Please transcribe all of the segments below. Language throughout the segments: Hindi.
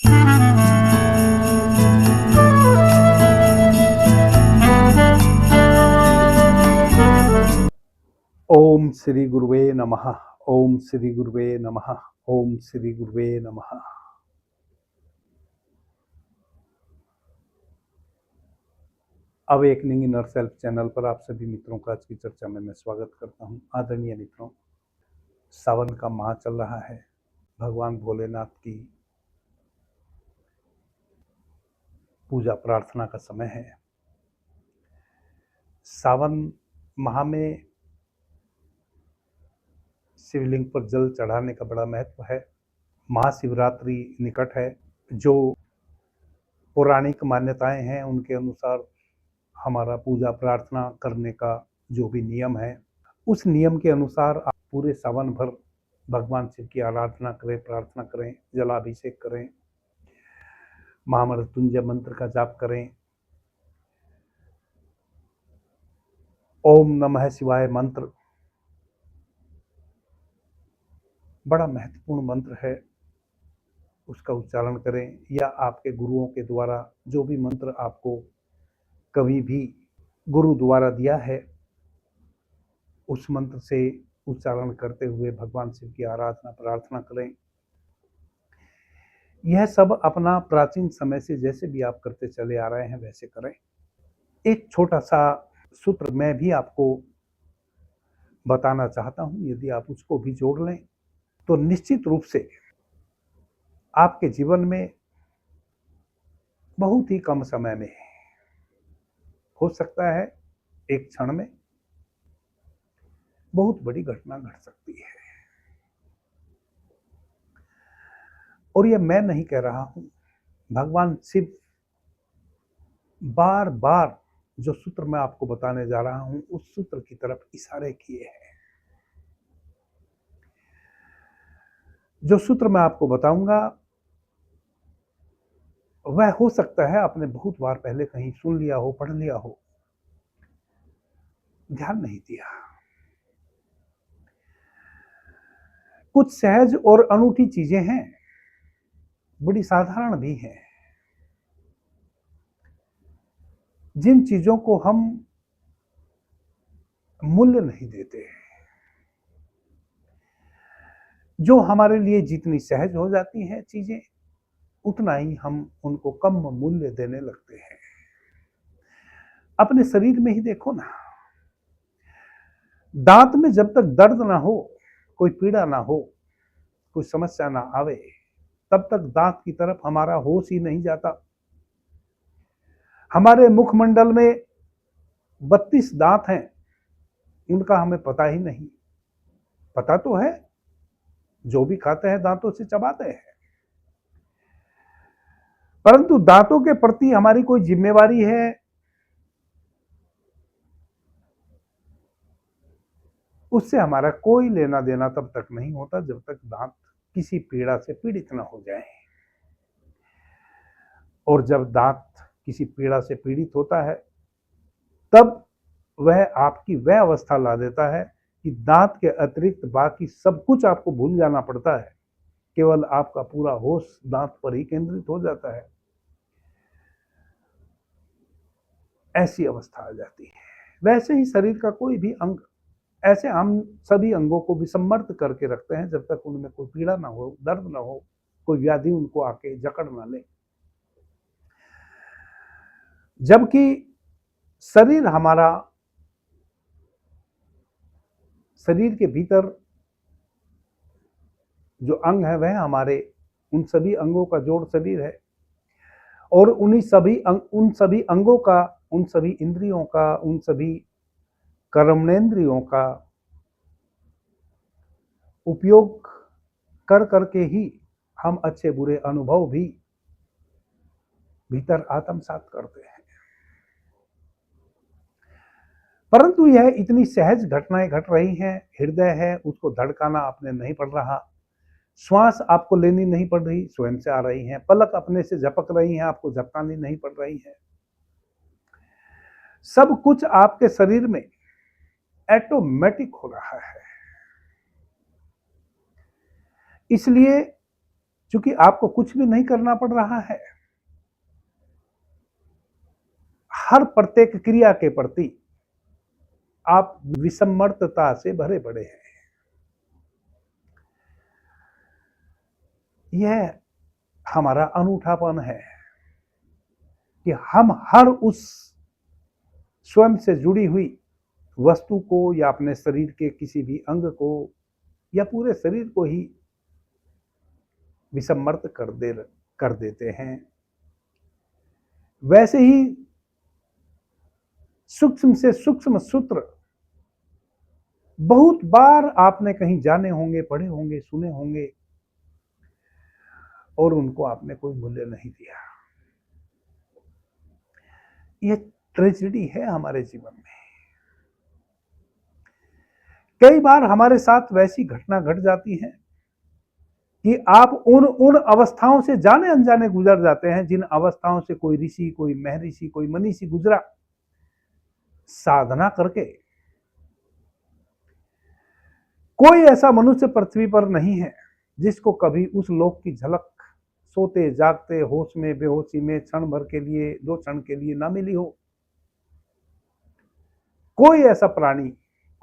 ओम श्री गुरुवे नमः। ओम श्री गुरुवे नमः। ओम श्री गुरुवे नमः। अवेकनिंग इनर सेल्फ चैनल पर आप सभी मित्रों का आज की चर्चा में मैं स्वागत करता हूं। आदरणीय मित्रों, सावन का माह चल रहा है। भगवान भोलेनाथ की पूजा प्रार्थना का समय है। सावन माह में शिवलिंग पर जल चढ़ाने का बड़ा महत्व है। महाशिवरात्रि निकट है। जो पौराणिक मान्यताएं हैं उनके अनुसार हमारा पूजा प्रार्थना करने का जो भी नियम है, उस नियम के अनुसार आप पूरे सावन भर भगवान शिव की आराधना करें, प्रार्थना करें, जलाभिषेक करें, महामृत्युंजय मंत्र का जाप करें। ओम नमः शिवाय मंत्र बड़ा महत्वपूर्ण मंत्र है, उसका उच्चारण करें, या आपके गुरुओं के द्वारा जो भी मंत्र आपको कभी भी गुरु द्वारा दिया है, उस मंत्र से उच्चारण करते हुए भगवान शिव की आराधना प्रार्थना करें। यह सब अपना प्राचीन समय से जैसे भी आप करते चले आ रहे हैं वैसे करें। एक छोटा सा सूत्र मैं भी आपको बताना चाहता हूं, यदि आप उसको भी जोड़ लें तो निश्चित रूप से आपके जीवन में बहुत ही कम समय में, हो सकता है एक क्षण में, बहुत बड़ी घटना घट सकती है। और यह मैं नहीं कह रहा हूं, भगवान शिव बार बार जो सूत्र मैं आपको बताने जा रहा हूं उस सूत्र की तरफ इशारे किए हैं। जो सूत्र मैं आपको बताऊंगा वह हो सकता है आपने बहुत बार पहले कहीं सुन लिया हो, पढ़ लिया हो, ध्यान नहीं दिया। कुछ सहज और अनूठी चीजें हैं, बड़ी साधारण भी हैं, जिन चीजों को हम मूल्य नहीं देते, जो हमारे लिए जितनी सहज हो जाती हैं चीजें, उतना ही हम उनको कम मूल्य देने लगते हैं। अपने शरीर में ही देखो ना, दांत में जब तक दर्द ना हो, कोई पीड़ा ना हो, कोई समस्या ना आवे, तब तक दांत की तरफ हमारा होश ही नहीं जाता। हमारे मुखमंडल में 32 दांत हैं, उनका हमें पता ही नहीं। पता तो है, जो भी खाते हैं दांतों से चबाते हैं, परंतु दांतों के प्रति हमारी कोई जिम्मेवारी है, उससे हमारा कोई लेना देना तब तक नहीं होता जब तक दांत किसी पीड़ा से पीड़ित ना हो जाए। और जब दांत किसी पीड़ा से पीड़ित होता है तब वह आपकी वह अवस्था ला देता है कि दांत के अतिरिक्त बाकी सब कुछ आपको भूल जाना पड़ता है, केवल आपका पूरा होश दांत पर ही केंद्रित हो जाता है। ऐसी अवस्था आ जाती है। वैसे ही शरीर का कोई भी अंग, ऐसे हम सभी अंगों को विसम्मर्द करके रखते हैं जब तक उनमें कोई पीड़ा ना हो, दर्द ना हो, कोई व्याधि उनको आके जकड़ ना ले। जबकि शरीर हमारा, शरीर के भीतर जो अंग है वह हमारे उन सभी अंगों का जोड़ शरीर है। और उन सभी अंगों का, उन सभी इंद्रियों का, उन सभी कर्मेंद्रियों का उपयोग कर करके ही हम अच्छे बुरे अनुभव भी भीतर आत्मसात करते हैं। परंतु यह इतनी सहज घटनाएं घट रही हैं, हृदय है उसको धड़काना आपने नहीं पड़ रहा, श्वास आपको लेनी नहीं पड़ रही, स्वयं से आ रही हैं, पलक अपने से झपक रही हैं, आपको झपकानी नहीं पड़ रही है। सब कुछ आपके शरीर में ऑटोमेटिक हो रहा है। इसलिए क्योंकि आपको कुछ भी नहीं करना पड़ रहा है। हर प्रत्येक क्रिया के प्रति आप विसम्मर्तता से भरे पड़े हैं। यह हमारा अनूठापन है कि हम हर उस स्वयं से जुड़ी हुई वस्तु को या अपने शरीर के किसी भी अंग को या पूरे शरीर को ही विसम्मर्त कर देते हैं। वैसे ही सूक्ष्म से सूक्ष्म सूत्र बहुत बार आपने कहीं जाने होंगे, पढ़े होंगे, सुने होंगे और उनको आपने कोई मूल्य नहीं दिया। यह ट्रेजेडी है हमारे जीवन में। कई बार हमारे साथ वैसी घटना घट जाती है कि आप उन अवस्थाओं से जाने अनजाने गुजर जाते हैं जिन अवस्थाओं से कोई ऋषि, कोई महर्षि, कोई मनीषी गुजरा साधना करके। कोई ऐसा मनुष्य पृथ्वी पर नहीं है जिसको कभी उस लोक की झलक सोते जागते होश में बेहोशी में क्षण भर के लिए, 2 क्षण के लिए ना मिली हो। कोई ऐसा प्राणी,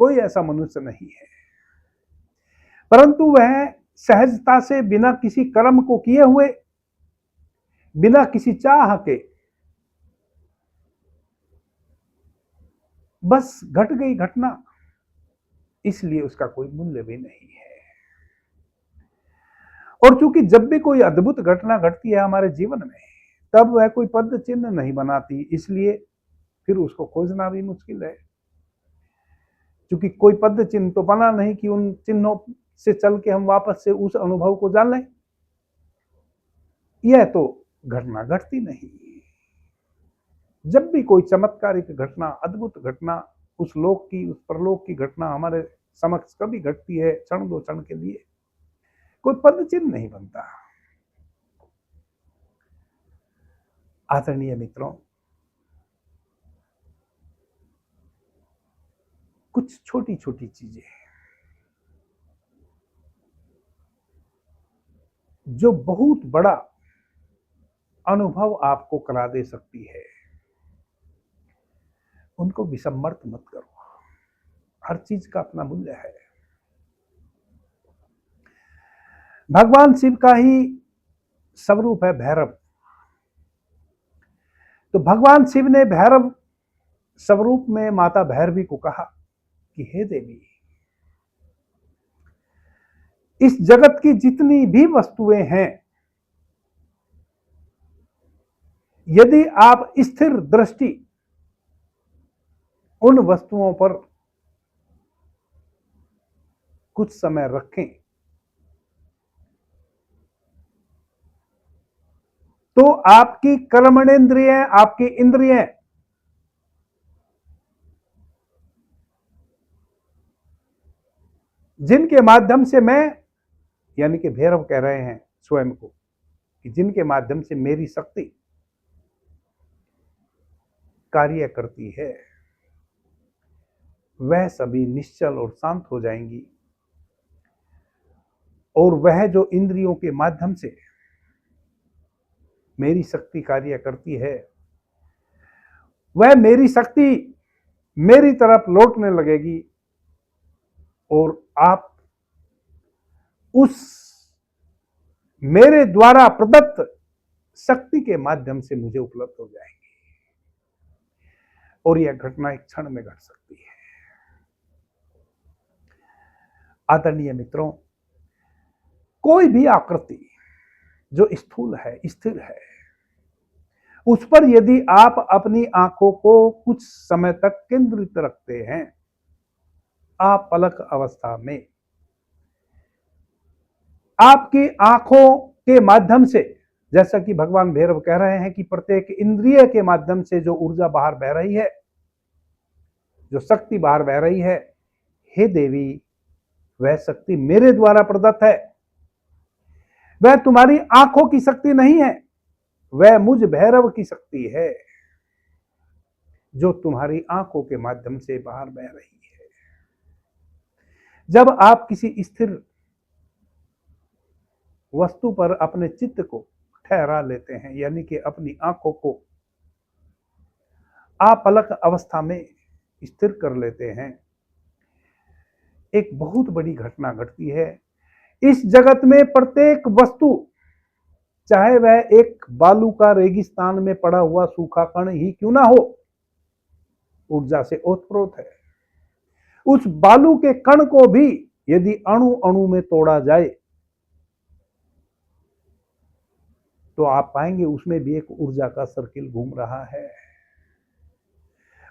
कोई ऐसा मनुष्य नहीं है, परंतु वह सहजता से बिना किसी कर्म को किए हुए, बिना किसी चाह के बस घट गई घटना, इसलिए उसका कोई मूल्य भी नहीं है। और चूंकि जब भी कोई अद्भुत घटना घटती है हमारे जीवन में, तब वह कोई पद चिन्ह नहीं बनाती, इसलिए फिर उसको खोजना भी मुश्किल है। क्योंकि कोई पद चिन्ह तो बना नहीं कि उन चिन्हों से चल के हम वापस से उस अनुभव को जान लें। यह तो घटना घटती नहीं। जब भी कोई चमत्कारिक घटना, अद्भुत घटना, उस लोक की, उस परलोक की घटना हमारे समक्ष कभी घटती है, क्षण 2 क्षण के लिए, कोई पद चिन्ह नहीं बनता। आदरणीय मित्रों, कुछ छोटी छोटी चीजें जो बहुत बड़ा अनुभव आपको करा दे सकती है, उनको विसम्मर्त मत करो। हर चीज का अपना मूल्य है। भगवान शिव का ही स्वरूप है भैरव। तो भगवान शिव ने भैरव स्वरूप में माता भैरवी को कहा कि हे देवी, इस जगत की जितनी भी वस्तुएं हैं, यदि आप स्थिर दृष्टि उन वस्तुओं पर कुछ समय रखें तो आपकी कर्मणेंद्रिय, आपकी इंद्रियें जिनके माध्यम से मैं, यानी कि भैरव कह रहे हैं स्वयं को कि जिनके माध्यम से मेरी शक्ति कार्य करती है, वह सभी निश्चल और शांत हो जाएंगी। और वह जो इंद्रियों के माध्यम से मेरी शक्ति कार्य करती है, वह मेरी शक्ति मेरी तरफ लौटने लगेगी और आप उस मेरे द्वारा प्रदत्त शक्ति के माध्यम से मुझे उपलब्ध हो जाएंगे। और यह घटना एक क्षण में घट सकती है। आदरणीय मित्रों, कोई भी आकृति जो स्थूल है, स्थिर है, उस पर यदि आप अपनी आंखों को कुछ समय तक केंद्रित रखते हैं, आप पलक अवस्था में आपकी आंखों के माध्यम से, जैसा कि भगवान भैरव कह रहे हैं कि प्रत्येक इंद्रिय के माध्यम से जो ऊर्जा बाहर बह रही है, जो शक्ति बाहर बह रही है, हे देवी, वह शक्ति मेरे द्वारा प्रदत्त है। वह तुम्हारी आंखों की शक्ति नहीं है, वह मुझ भैरव की शक्ति है जो तुम्हारी आंखों के माध्यम से बाहर बह रही है। जब आप किसी स्थिर वस्तु पर अपने चित्त को ठहरा लेते हैं, यानी कि अपनी आंखों को आपलक अवस्था में स्थिर कर लेते हैं, एक बहुत बड़ी घटना घटती है। इस जगत में प्रत्येक वस्तु, चाहे वह एक बालू का रेगिस्तान में पड़ा हुआ सूखा कण ही क्यों ना हो, ऊर्जा से ओतप्रोत है। उस बालू के कण को भी यदि अणु अणु में तोड़ा जाए तो आप पाएंगे उसमें भी एक ऊर्जा का सर्किल घूम रहा है।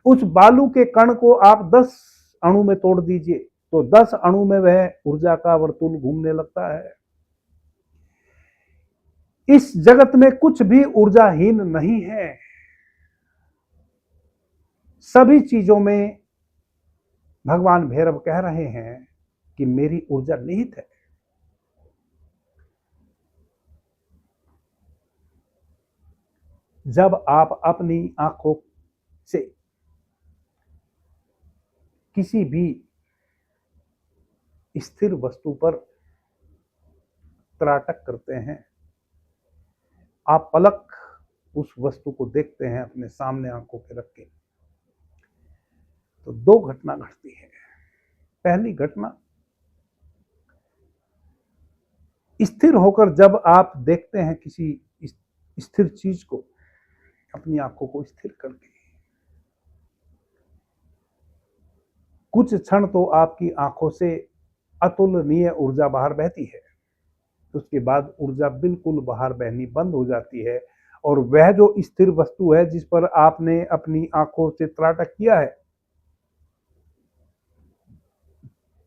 उस बालू के कण को आप 10 अणु में तोड़ दीजिए तो 10 अणु में वह ऊर्जा का वर्तुल घूमने लगता है। इस जगत में कुछ भी ऊर्जाहीन नहीं है। सभी चीजों में भगवान भैरव कह रहे हैं कि मेरी ऊर्जा निहित है। जब आप अपनी आंखों से किसी भी स्थिर वस्तु पर त्राटक करते हैं, आप पलक उस वस्तु को देखते हैं अपने सामने आंखों के रख के, तो 2 घटना घटती है। पहली घटना, स्थिर होकर जब आप देखते हैं किसी स्थिर चीज को, अपनी आंखों को स्थिर करके, कुछ क्षण तो आपकी आंखों से अतुलनीय ऊर्जा बाहर बहती है, उसके बाद ऊर्जा बिल्कुल बाहर बहनी बंद हो जाती है और वह जो स्थिर वस्तु है जिस पर आपने अपनी आंखों से त्राटक किया है,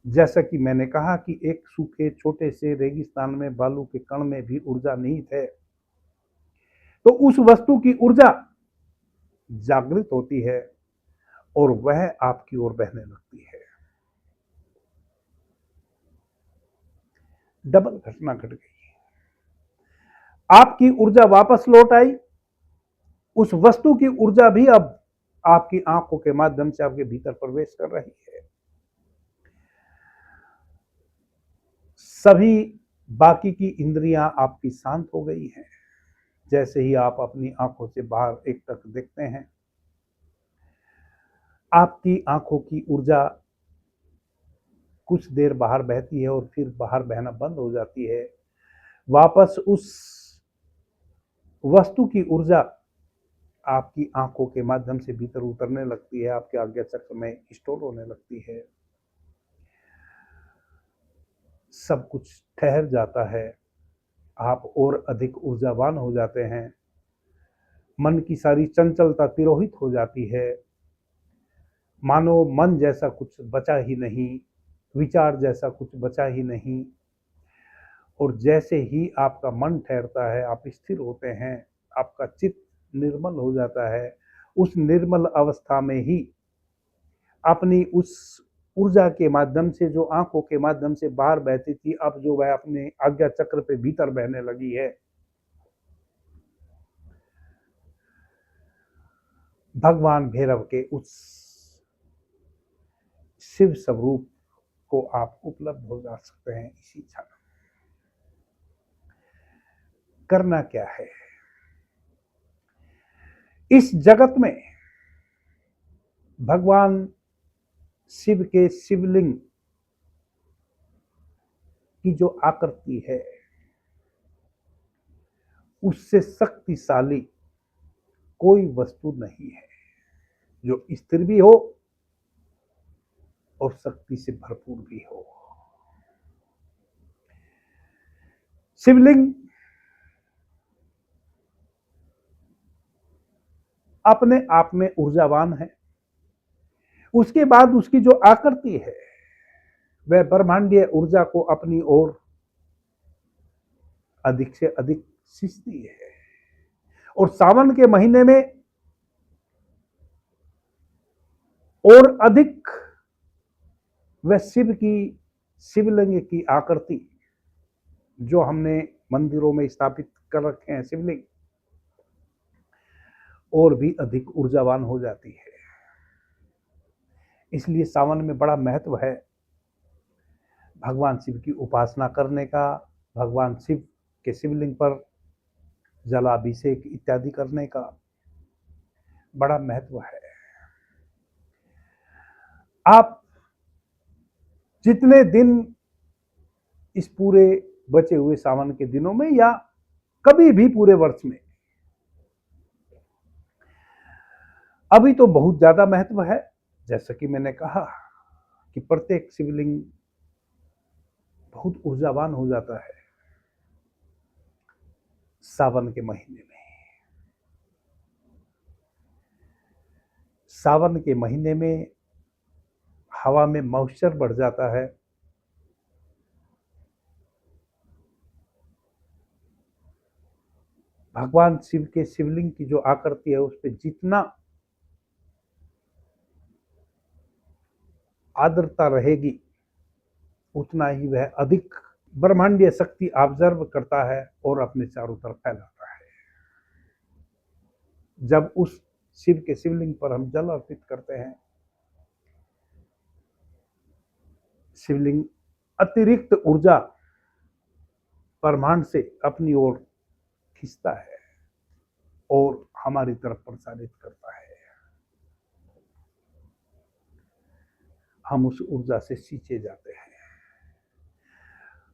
जैसा कि मैंने कहा कि एक सूखे छोटे से रेगिस्तान में बालू के कण में भी ऊर्जा निहित है, तो उस वस्तु की ऊर्जा जागृत होती है और वह आपकी ओर बहने लगती है। डबल घटना घट गई, आपकी ऊर्जा वापस लौट आई, उस वस्तु की ऊर्जा भी अब आपकी आंखों के माध्यम से आपके भीतर प्रवेश कर रही है। सभी बाकी की इंद्रियां आपकी शांत हो गई हैं। जैसे ही आप अपनी आंखों से बाहर एक टक देखते हैं, आपकी आंखों की ऊर्जा कुछ देर बाहर बहती है और फिर बाहर बहना बंद हो जाती है। वापस उस वस्तु की ऊर्जा आपकी आंखों के माध्यम से भीतर उतरने लगती है, आपके आज्ञा चक्र में स्टोर होने लगती है। सब कुछ ठहर जाता है, आप और अधिक ऊर्जावान हो जाते हैं। मन की सारी चंचलता तिरोहित हो जाती है, मानो मन जैसा कुछ बचा ही नहीं, विचार जैसा कुछ बचा ही नहीं। और जैसे ही आपका मन ठहरता है, आप स्थिर होते हैं, आपका चित्त निर्मल हो जाता है। उस निर्मल अवस्था में ही अपनी उस ऊर्जा के माध्यम से जो आंखों के माध्यम से बाहर बहती थी, अब जो वह अपने आज्ञा चक्र पे भीतर बहने लगी है, भगवान भैरव के उस शिव स्वरूप को आप उपलब्ध हो जा सकते हैं इसी क्षण। करना क्या है? इस जगत में भगवान शिव के शिवलिंग की जो आकृति है, उससे शक्तिशाली कोई वस्तु नहीं है जो स्थिर भी हो और शक्ति से भरपूर भी हो। शिवलिंग अपने आप में ऊर्जावान है, उसके बाद उसकी जो आकृति है वह ब्रह्मांडीय ऊर्जा को अपनी ओर अधिक से अधिक खींचती है। और सावन के महीने में और अधिक वह शिव की शिवलिंग की आकृति जो हमने मंदिरों में स्थापित कर रखे हैं शिवलिंग, और भी अधिक ऊर्जावान हो जाती है। इसलिए सावन में बड़ा महत्व है भगवान शिव की उपासना करने का, भगवान शिव के शिवलिंग पर जलाभिषेक इत्यादि करने का बड़ा महत्व है। आप जितने दिन इस पूरे बचे हुए सावन के दिनों में या कभी भी पूरे वर्ष में, अभी तो बहुत ज्यादा महत्व है। जैसा कि मैंने कहा कि प्रत्येक शिवलिंग बहुत ऊर्जावान हो जाता है सावन के महीने में। सावन के महीने में हवा में मॉइस्चर बढ़ जाता है, भगवान शिव के शिवलिंग की जो आकृति है उस पर जितना आर्द्रता रहेगी उतना ही वह अधिक ब्रह्मांडीय शक्ति ऑब्जर्व करता है और अपने चारों तरफ फैलाता है। जब उस शिव के शिवलिंग पर हम जल अर्पित करते हैं, शिवलिंग अतिरिक्त ऊर्जा ब्रह्मांड से अपनी ओर खींचता है और हमारी तरफ प्रसारित करता है। हम उस ऊर्जा से सींचे जाते हैं,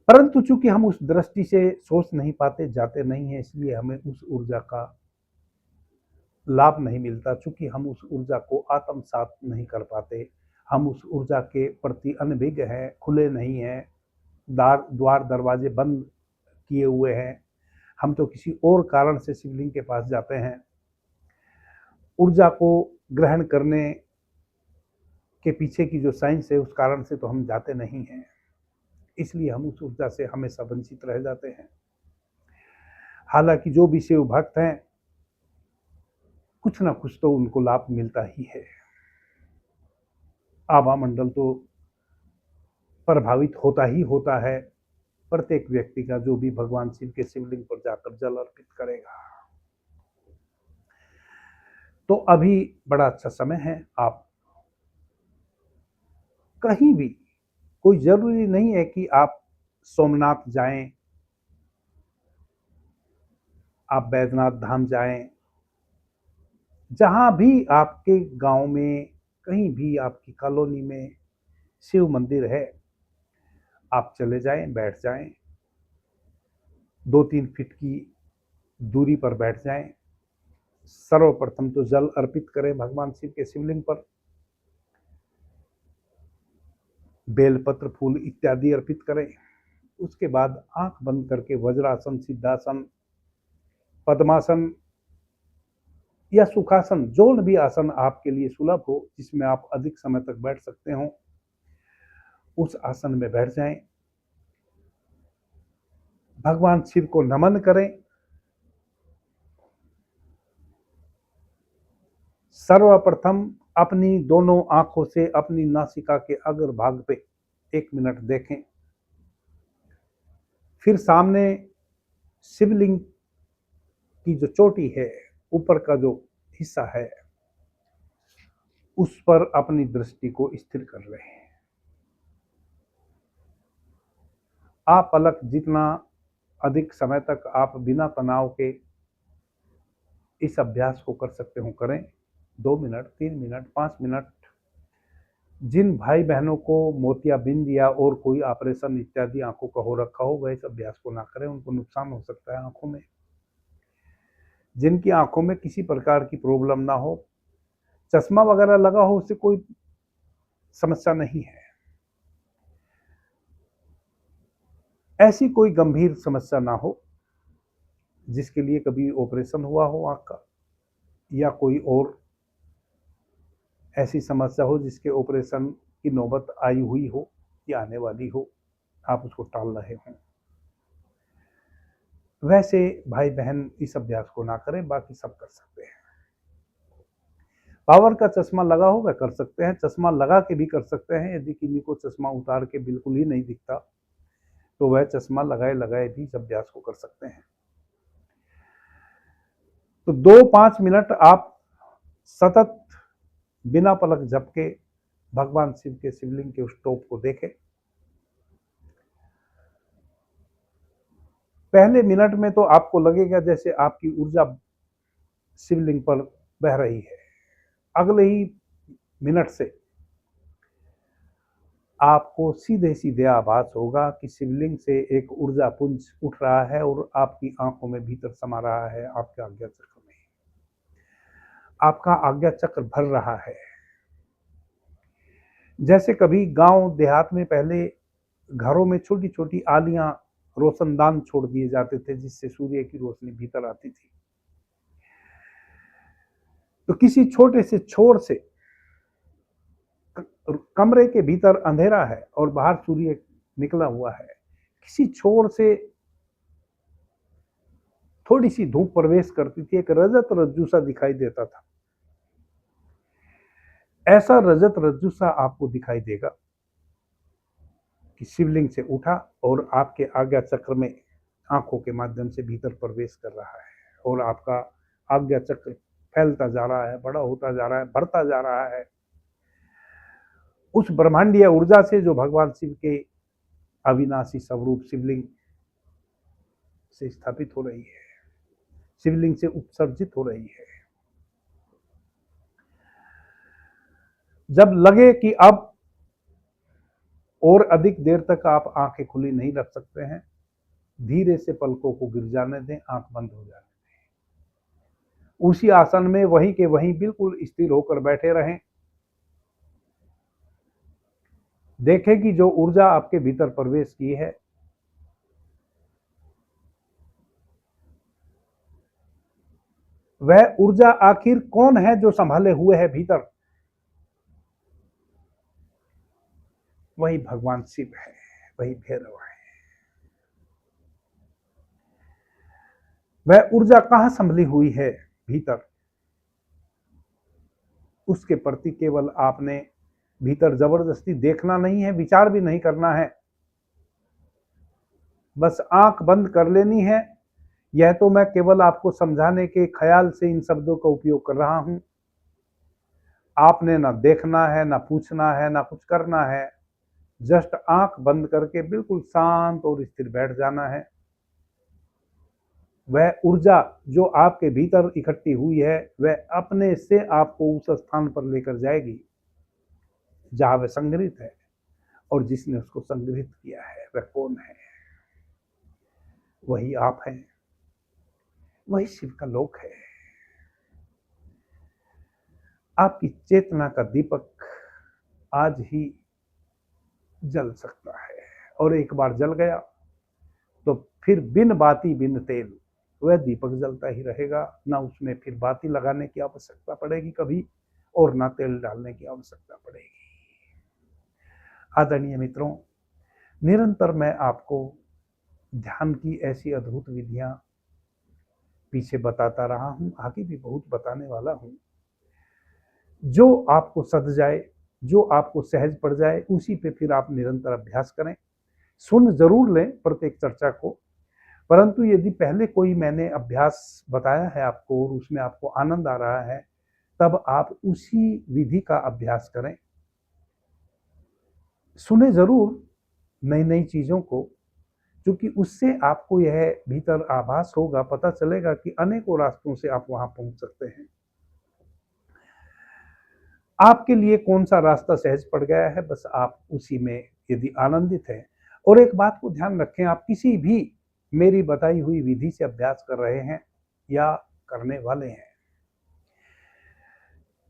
परंतु चूंकि हम उस दृष्टि से सोच नहीं पाते, जाते नहीं है, इसलिए हमें उस ऊर्जा का लाभ नहीं मिलता। चूंकि हम उस ऊर्जा को आत्मसात नहीं कर पाते, हम उस ऊर्जा के प्रति अनभिज्ञ हैं, खुले नहीं हैं, द्वार दरवाजे बंद किए हुए हैं। हम तो किसी और कारण से शिवलिंग के पास जाते हैं, ऊर्जा को ग्रहण करने के पीछे की जो साइंस है उस कारण से तो हम जाते नहीं हैं, इसलिए हम उस ऊर्जा से हमेशा वंचित रह जाते हैं। हालांकि जो भी शिव भक्त हैं, कुछ ना कुछ तो उनको लाभ मिलता ही है। आभा मंडल तो प्रभावित होता ही होता है प्रत्येक व्यक्ति का, जो भी भगवान शिव के शिवलिंग पर जाकर जल अर्पित करेगा। तो अभी बड़ा अच्छा समय है, आप कहीं भी, कोई जरूरी नहीं है कि आप सोमनाथ जाएं, आप बैद्यनाथ धाम जाएं, जहां भी आपके गांव में, कहीं भी आपकी कॉलोनी में शिव मंदिर है, आप चले जाएं, बैठ जाएं, 2-3 फीट की दूरी पर बैठ जाएं। सर्वप्रथम तो जल अर्पित करें भगवान शिव के शिवलिंग पर, बेलपत्र, फूल इत्यादि अर्पित करें। उसके बाद आंख बंद करके वज्रासन, सिद्धासन, पद्मासन या सुखासन, जो भी आसन आपके लिए सुलभ हो, जिसमें आप अधिक समय तक बैठ सकते हो, उस आसन में बैठ जाएं। भगवान शिव को नमन करें। सर्वप्रथम अपनी दोनों आंखों से अपनी नासिका के अग्र भाग पे 1 मिनट देखें। फिर सामने शिवलिंग की जो चोटी है, ऊपर का जो हिस्सा है, उस पर अपनी दृष्टि को स्थिर कर लें। आप पलक जितना अधिक समय तक आप बिना तनाव के इस अभ्यास को कर सकते हो करें। 2 मिनट, 3 मिनट, 5 मिनट। जिन भाई बहनों को मोतियाबिंद या और कोई ऑपरेशन इत्यादि आंखों का हो रखा हो, वह इस अभ्यास को ना करें, उनको नुकसान हो सकता है आंखों में। जिनकी आंखों में किसी प्रकार की प्रॉब्लम ना हो, चश्मा वगैरह लगा हो, उससे कोई समस्या नहीं है। ऐसी कोई गंभीर समस्या ना हो जिसके लिए कभी ऑपरेशन हुआ हो आंख का, या कोई और ऐसी समस्या हो जिसके ऑपरेशन की नौबत आई हुई हो या आने वाली हो, आप उसको टाल रहे हों। वैसे भाई बहन इस अभ्यास को ना करें, बाकी सब कर सकते हैं। पावर का चश्मा लगा हो वह कर सकते हैं, चश्मा लगा के भी कर सकते हैं। यदि किसी को चश्मा उतार के बिल्कुल ही नहीं दिखता तो वह चश्मा लगाए लगाए भी इस अभ्यास को कर सकते हैं। तो 2-5 मिनट आप सतत बिना पलक झपके भगवान शिव के शिवलिंग के उस टॉप को देखें। पहले मिनट में तो आपको लगेगा जैसे आपकी ऊर्जा शिवलिंग पर बह रही है। अगले ही मिनट से आपको सीधे सीधे आभास होगा कि शिवलिंग से एक ऊर्जा पुंज उठ रहा है और आपकी आंखों में भीतर समा रहा है। आपके आज्ञा चक्र में आपका आज्ञा चक्र भर रहा है। जैसे कभी गांव देहात में पहले घरों में छोटी छोटी आलियां रोशनदान छोड़ दिए जाते थे जिससे सूर्य की रोशनी भीतर आती थी। तो किसी छोटे से छोर से कमरे के भीतर अंधेरा है और बाहर सूर्य निकला हुआ है, किसी छोर से थोड़ी सी धूप प्रवेश करती थी, एक रजत रज्जू सा दिखाई देता था। ऐसा रजत रज्जू सा आपको दिखाई देगा कि शिवलिंग से उठा और आपके आज्ञा चक्र में आंखों के माध्यम से भीतर प्रवेश कर रहा है और आपका आज्ञा चक्र फैलता जा रहा है, बड़ा होता जा रहा है, बढ़ता जा रहा है उस ब्रह्मांडीय ऊर्जा से जो भगवान शिव के अविनाशी स्वरूप शिवलिंग से स्थापित हो रही है, शिवलिंग से उत्सर्जित हो रही है। जब लगे कि अब और अधिक देर तक आप आंखें खुली नहीं रख सकते हैं, धीरे से पलकों को गिर जाने दें, आंख बंद हो जाने दें। उसी आसन में वहीं के वहीं बिल्कुल स्थिर होकर बैठे रहें। देखें कि जो ऊर्जा आपके भीतर प्रवेश की है वह ऊर्जा आखिर कौन है जो संभाले हुए है भीतर। वही भगवान शिव है, वही भैरव है। वह ऊर्जा कहां संभली हुई है भीतर, उसके प्रति केवल आपने भीतर जबरदस्ती देखना नहीं है, विचार भी नहीं करना है, बस आंख बंद कर लेनी है। यह तो मैं केवल आपको समझाने के ख्याल से इन शब्दों का उपयोग कर रहा हूं। आपने ना देखना है, ना पूछना है, ना कुछ करना है, जस्ट आंख बंद करके बिल्कुल शांत और स्थिर बैठ जाना है। वह ऊर्जा जो आपके भीतर इकट्ठी हुई है वह अपने से आपको उस स्थान पर लेकर जाएगी जहां वह संग्रहित है, और जिसने उसको संग्रहित किया है वह कौन है? वही आप हैं, वही शिव का लोक है। आपकी चेतना का दीपक आज ही जल सकता है, और एक बार जल गया तो फिर बिन बाती बिन तेल वह दीपक जलता ही रहेगा। ना उसमें फिर बाती लगाने की आवश्यकता पड़ेगी कभी, और ना तेल डालने की आवश्यकता पड़ेगी। आदरणीय मित्रों, निरंतर मैं आपको ध्यान की ऐसी अद्भुत विधियां पीछे बताता रहा हूं, आगे भी बहुत बताने वाला हूं। जो आपको सध जाए, जो आपको सहज पड़ जाए, उसी पे फिर आप निरंतर अभ्यास करें। सुन जरूर लें प्रत्येक चर्चा को, परंतु यदि पहले कोई मैंने अभ्यास बताया है आपको और उसमें आपको आनंद आ रहा है, तब आप उसी विधि का अभ्यास करें। सुने जरूर नई नई चीजों को, क्योंकि उससे आपको यह भीतर आभास होगा, पता चलेगा कि अनेकों रास्तों से आप वहां पहुंच सकते हैं। आपके लिए कौन सा रास्ता सहज पड़ गया है, बस आप उसी में यदि आनंदित हैं। और एक बात को ध्यान रखें, आप किसी भी मेरी बताई हुई विधि से अभ्यास कर रहे हैं या करने वाले हैं,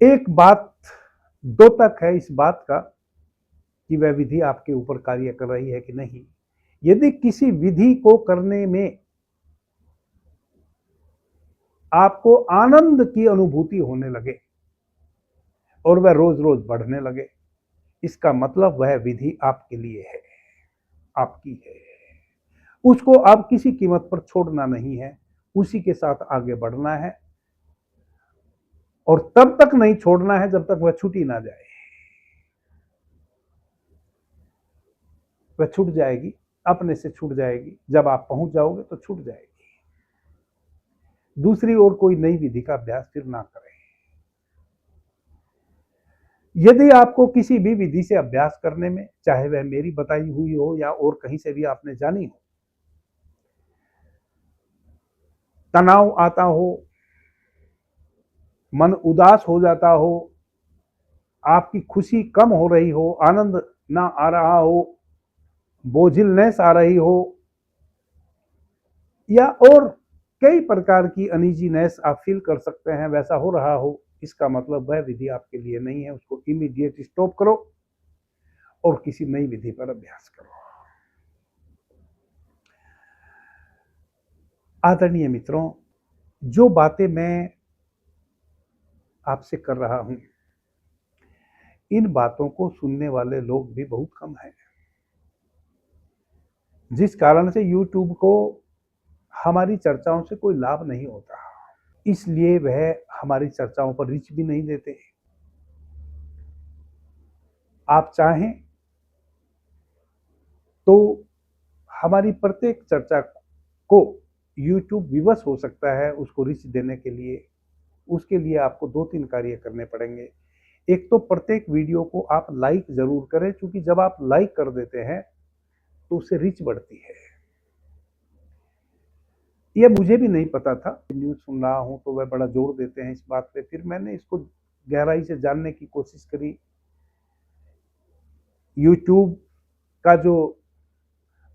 एक बात दो तक है इस बात का कि वह विधि आपके ऊपर कार्य कर रही है कि नहीं। यदि किसी विधि को करने में आपको आनंद की अनुभूति होने लगे और वह रोज रोज बढ़ने लगे, इसका मतलब वह विधि आपके लिए है, आपकी है। उसको आप किसी कीमत पर छोड़ना नहीं है, उसी के साथ आगे बढ़ना है, और तब तक नहीं छोड़ना है जब तक वह छूटी ना जाए। वह छूट जाएगी, अपने से छूट जाएगी। जब आप पहुंच जाओगे तो छूट जाएगी। दूसरी ओर कोई नई विधि का अभ्यास फिर ना करें। यदि आपको किसी भी विधि से अभ्यास करने में, चाहे वह मेरी बताई हुई हो या और कहीं से भी आपने जानी हो, तनाव आता हो, मन उदास हो जाता हो, आपकी खुशी कम हो रही हो, आनंद ना आ रहा हो, बोझिलनेस आ रही हो, या और कई प्रकार की अनईजीनेस आप फील कर सकते हैं, वैसा हो रहा हो, इसका मतलब वह विधि आपके लिए नहीं है। उसको इमीडिएट स्टॉप करो और किसी नई विधि पर अभ्यास करो। आदरणीय मित्रों, जो बातें मैं आपसे कर रहा हूं, इन बातों को सुनने वाले लोग भी बहुत कम हैं, जिस कारण से YouTube को हमारी चर्चाओं से कोई लाभ नहीं होता, इसलिए वह हमारी चर्चाओं पर रीच भी नहीं देते। आप चाहें तो हमारी प्रत्येक चर्चा को YouTube विवश हो सकता है उसको रीच देने के लिए। उसके लिए आपको 2-3 कार्य करने पड़ेंगे। एक तो प्रत्येक वीडियो को आप लाइक जरूर करें, क्योंकि जब आप लाइक कर देते हैं तो उससे रीच बढ़ती है। यह मुझे भी नहीं पता था, न्यूज़ सुन रहा हूं तो वह बड़ा जोर देते हैं इस बात पे। फिर मैंने इसको गहराई से जानने की कोशिश करी, YouTube का जो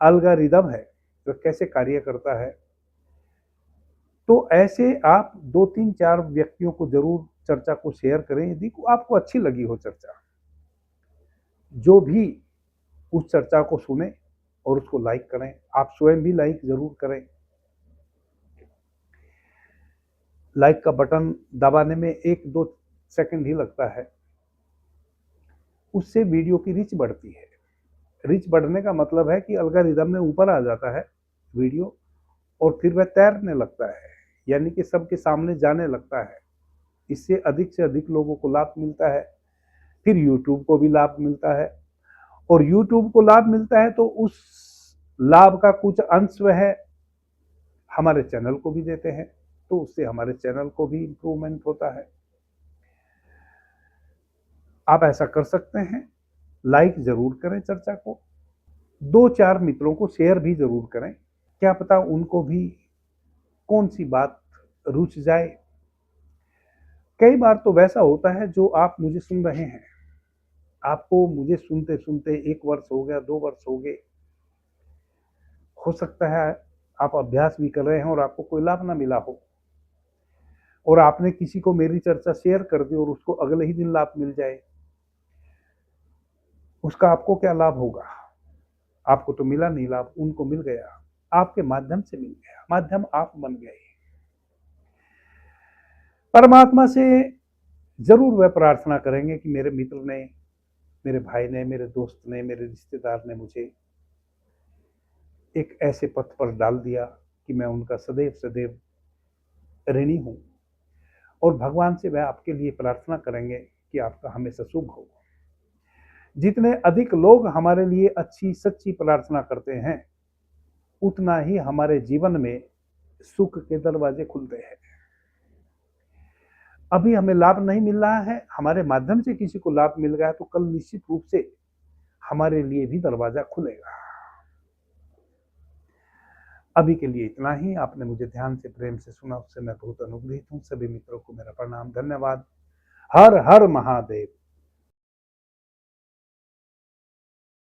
एल्गोरिदम है वह कैसे कार्य करता है। तो ऐसे आप 2-3-4 व्यक्तियों को जरूर चर्चा को शेयर करें, यदि आपको अच्छी लगी हो चर्चा। जो भी उस चर्चा को सुने और उसको लाइक करें। आप स्वयं भी लाइक जरूर करें। लाइक का बटन दबाने में 1-2 सेकंड ही लगता है, उससे वीडियो की रीच बढ़ती है। रीच बढ़ने का मतलब है कि एल्गोरिदम में ऊपर आ जाता है वीडियो, और फिर वह तैरने लगता है, यानी कि सबके सामने जाने लगता है। इससे अधिक से अधिक लोगों को लाभ मिलता है, फिर YouTube को भी लाभ मिलता है, और YouTube को लाभ मिलता है तो उस लाभ का कुछ अंश वह हमारे चैनल को भी देते हैं, तो उससे हमारे चैनल को भी इंप्रूवमेंट होता है। आप ऐसा कर सकते हैं, लाइक जरूर करें चर्चा को, 2-4 मित्रों को शेयर भी जरूर करें। क्या पता उनको भी कौन सी बात रुच जाए। कई बार तो वैसा होता है, जो आप मुझे सुन रहे हैं, आपको मुझे सुनते सुनते 1 वर्ष हो गया, 2 वर्ष हो गए, हो सकता है आप अभ्यास भी कर रहे हैं और आपको कोई लाभ ना मिला हो, और आपने किसी को मेरी चर्चा शेयर कर दी और उसको अगले ही दिन लाभ मिल जाए। उसका आपको क्या लाभ होगा? आपको तो मिला नहीं लाभ, उनको मिल गया, आपके माध्यम से मिल गया, माध्यम आप बन गए। परमात्मा से जरूर वह प्रार्थना करेंगे कि मेरे मित्र ने, मेरे भाई ने, मेरे दोस्त ने, मेरे रिश्तेदार ने मुझे एक ऐसे पथ पर डाल दिया कि मैं उनका सदैव सदैव ऋणी हूं, और भगवान से वह आपके लिए प्रार्थना करेंगे कि आपका हमेशा शुभ हो। जितने अधिक लोग हमारे लिए अच्छी सच्ची प्रार्थना करते हैं, उतना ही हमारे जीवन में सुख के दरवाजे खुलते हैं। अभी हमें लाभ नहीं मिल रहा है, हमारे माध्यम से किसी को लाभ मिल गया तो कल निश्चित रूप से हमारे लिए भी दरवाजा खुलेगा। अभी के लिए इतना ही। आपने मुझे ध्यान से प्रेम से सुना, उससे मैं बहुत अनुग्रहित हूँ। सभी मित्रों को मेरा प्रणाम, धन्यवाद। हर हर महादेव।